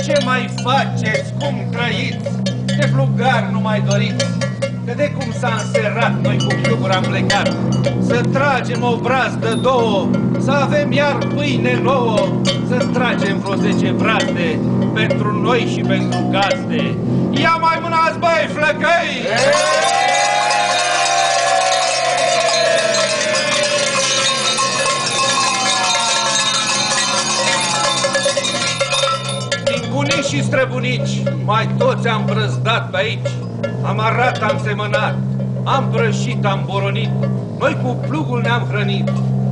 Ce mai faceți, cum trăiți? De plugari nu mai doriți? Că de cum s-a înserrat, noi cu pluguri am plecat. Să tragem o brazdă, două, să avem iar pâine nouă, să tragem vreo 10 brazde pentru noi și pentru gazde. Ia mai mânați, băi, flăcăi! Din bunici și străbunici, mai toți am brăzdat pe aici. Am arat, am semănat, am prășit, am boronit, noi cu plugul ne-am hrănit.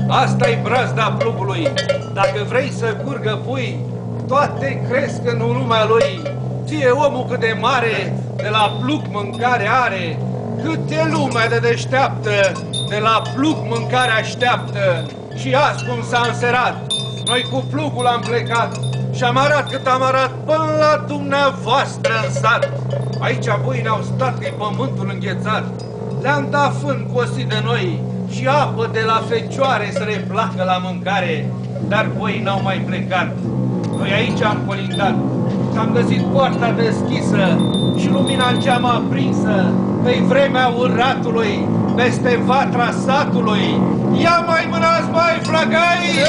Asta-i brazda plugului. Dacă vrei să curgă pui, toate cresc în lumea lui. Fie omul cât de mare, de la plug mâncare are. Câte lumea de deșteaptă, de la plug mâncare așteaptă. Și azi cum s-a înserat, noi cu plugul am plecat și am arat cât am arat până la dumneavoastră în sat. Aici voi ne-au stat că-i pământul înghețat. Le-am dat fân cosit de noi și apă de la fecioare să le placă la mâncare. Dar voi n-au mai plecat. Noi aici am colindat și am găsit poarta deschisă și lumina în geam aprinsă. Pe-i vremea uratului, peste vatra satului. Ia mai mânați, mai flăcăi!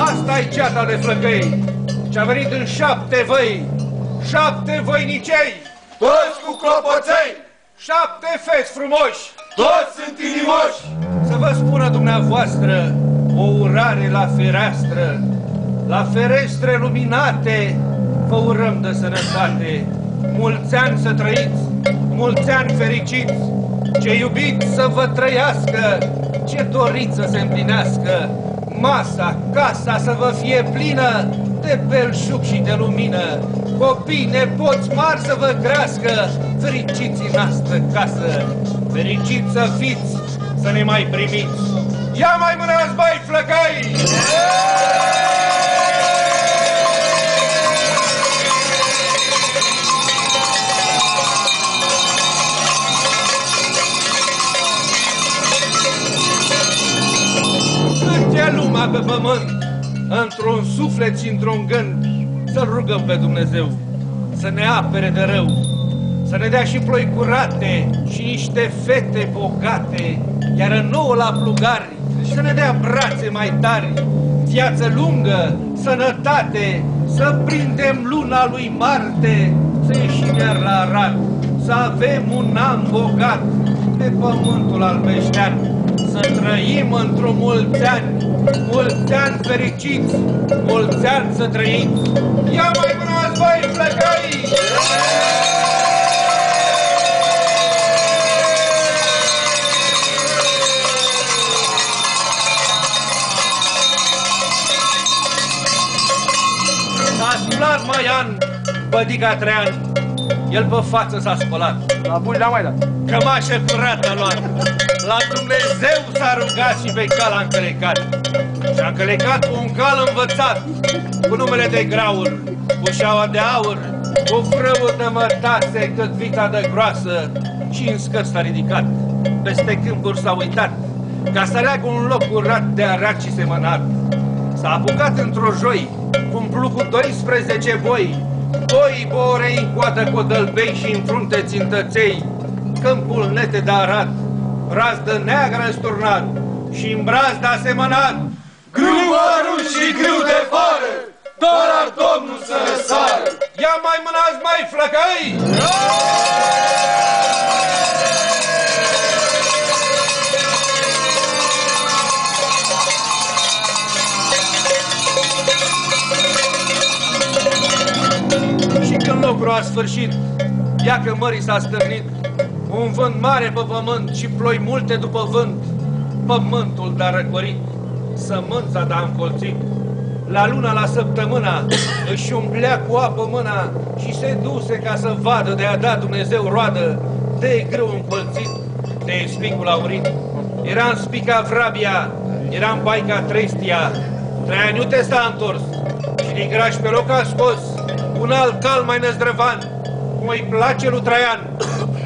Asta-i ceata de flăcăi ce-a venit în 7 văi, 7 voinicei, toți cu clopoței, 7 feci frumoși, toți sunt inimoși. Să vă spună dumneavoastră o urare la fereastră, la ferestre luminate, vă urăm de sănătate. Mulți ani să trăiți, mulți ani fericiți, ce iubiți să vă trăiască, ce doriți să se împlinească. Masa, casa să vă fie plină de belșug și de lumină. Copii, nepoți mari să vă crească, fericiți în astă casă. Fericiți să fiți, să ne mai primiți. Ia mai mânați, băi, flăcăi! Lumea pe pământ, într-un suflet și într-un gând, să-L rugăm pe Dumnezeu să ne apere de rău, să ne dea și ploi curate și niște fete bogate, iar nouă la plugari să ne dea brațe mai tari, viață lungă, sănătate, să prindem luna lui Marte, să ieșim iar la Arad, să avem un an bogat pe pământul albeștean, să trăim într-un mulți ani fericiți, mulți ani să trăiți. Ia mai mânați, băi, flăcăi! S-a sculat Maian, bădica Trean, el pe față s-a spălat. La buni n-a mai dat. Cămașă curată a luat. La Dumnezeu s-a rugat și pe cal a încălecat. Și-a încălecat cu un cal învățat, cu numele de Graur, cu șaua de aur, cu frâul de mătase cât vita de groasă, și în scăți s-a ridicat. Peste câmpuri s-a uitat, ca să aleagă un loc curat de arat și semănat. S-a apucat într-o joi, cu un plug cu 12 boi, boi borei în coadă codălbei și în frunte țintăței, câmpul nete de arat, brazdă neagră sturnat și în brazda semănat. Grâu arunci și grâu de fară, doar ar Domnul să răsară. Ia mai mânați, mai flăcăi! Și când lucrul a sfârșit, ia că mării s-a stârnit, un vânt mare pe pământ și ploi multe după vânt, pământul d-a răcorit, sămânța d-a încolțit. La luna, la săptămâna, își umplea cu apă mâna și se duse ca să vadă de a dat Dumnezeu roadă, de grâu încolțit, de spicul aurit. Era în spica Vrabia, era în baica Trestia, Traian Iute s-a întors și din graș pe loc a scos un alt cal mai năzdrăvan, cum îi place lui Traian,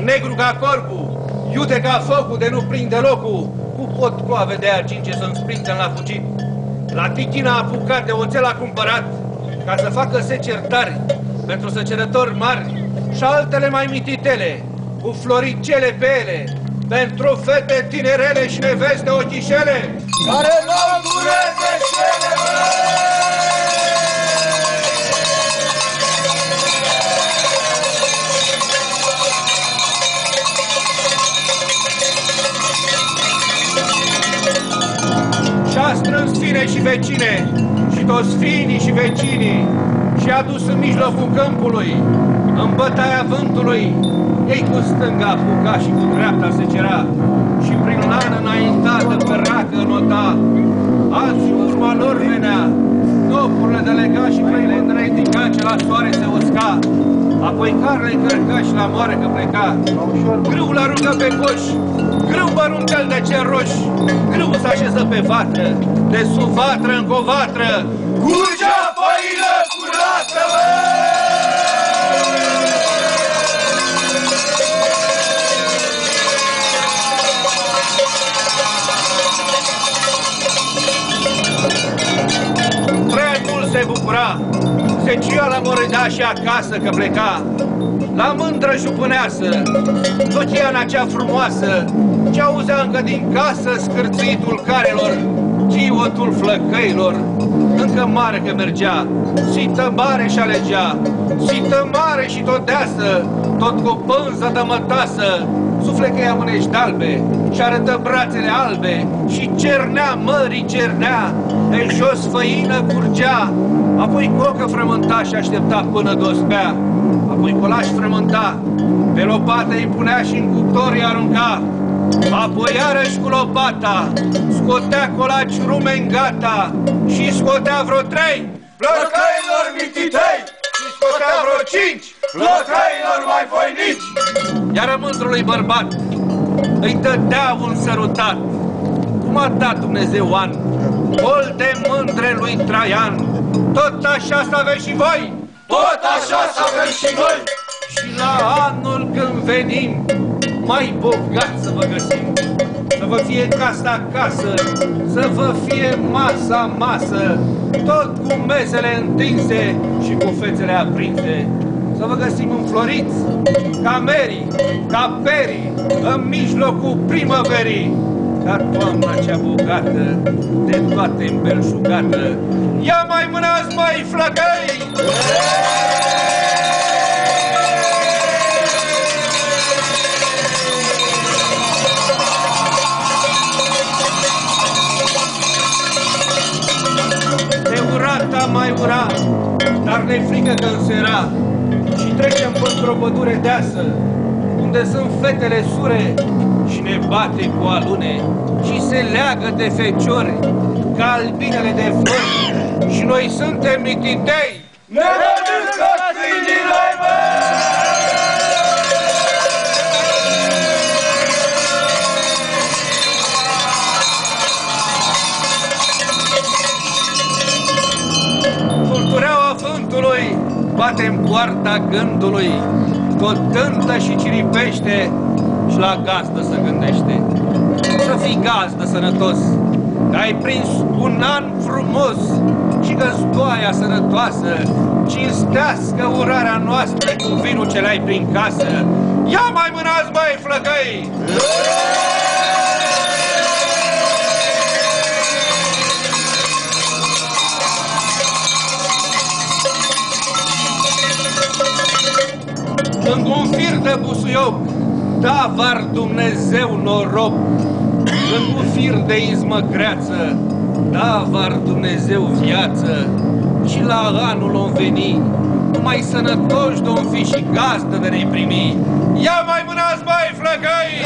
negru ca corpul, iute ca focul de nu prinde locul, cu potcoave de argint ce să-mi sprinte la fugit. La Tichina apucat de oțel a cumpărat, ca să facă seceri tari, pentru săcerători mari și altele mai mititele, cu floricele pe ele, pentru fete tinerele și neveste ochișele, care n-au durete șele, și-a strâns fine și vecine, și toți finii și vecinii, și-a dus în mijlocul câmpului, în bătaia vântului. Ei cu stânga apuca și cu dreapta se cera, și prin lană înaintată pe racă nota. Alții urma lor venea, topurile de lega și trei mândre indica ce la soare se usca. Apoi carne încărca și la moare că pleca. Grâul aruncă pe coș, grâu băruntel de cer roș, grâu s-a așeză pe vatră, de sub vatră în covatră, curgea făină curată, bă! Se bucura, se cia la moreda și acasă că pleca. La mândră jupâneasă, Tociana cea frumoasă, ce auzea încă din casă scârțâitul carelor, chiotul flăcăilor. Încă mare că mergea, sită mare și alegea, sită mare și tot deasă, tot cu pânză de mătasă, suflecăia mânești albe și arătă brațele albe și cernea mării cernea, de jos făină curgea, apoi cocă frământa și aștepta până dospea, apoi colaș frământa, pe lopată îi punea și în cuptor îi arunca, apoi iarăși cu lopata scotea colaci rumen gata și scotea vreo 3 flăcăilor mititei și scotea vreo 5 flăcăilor mai voinici. Iar mândrului bărbat îi dădea un sărutat, cum a dat Dumnezeu an, ol de mândre lui Traian. Tot așa să aveți și voi, tot așa să avem și noi. Și la anul când venim, mai bogat să vă găsim, să vă fie casa acasă, să vă fie masa masă, tot cu mesele întinse și cu fețele aprinse. Să vă găsim înfloriți, ca merii, ca perii, în mijlocul primăverii, ca toamna cea bogată, de toate îmbelșugată. Ia mai mânați, mai flăcăi! De urata mai ura, dar ne frică că însera, și trecem într-o pădure deasă, unde sunt fetele sure și ne bate cu alune și se leagă de feciori ca albinele de flori și noi suntem mititei. Ne mănâncă câinile, bă! Furtureaua vântului bate-n poarta gândului, tot cântă și ciripește și la gazdă se gândește. Să fii gazdă sănătos, că ai prins un an frumos și găzdoaia sănătoasă, cinstească urarea noastră cu vinul ce l-ai prin casă. Ia mai mânați, băi, flăcăi! Lângă un fir de busuioc, da, var Dumnezeu noroc. Lângă un fir de izmă greață, da, var Dumnezeu viață. Și la anul om veni, numai sănătoși de-om fi și gazdă de ne-i primi. Ia mai mânați, băi, flăcăi!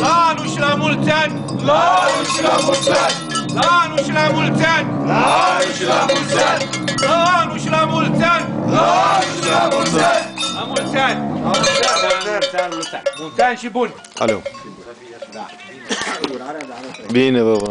La anul și la mulți ani! La anul și la mulți ani! La anul și la mulți ani! La anul și la mulți ani! La anul și la mulți ani! La anul și la mulți ani! La mulți ani! La mulți ani! Mulți ani și buni! Aleu. Bine, baba.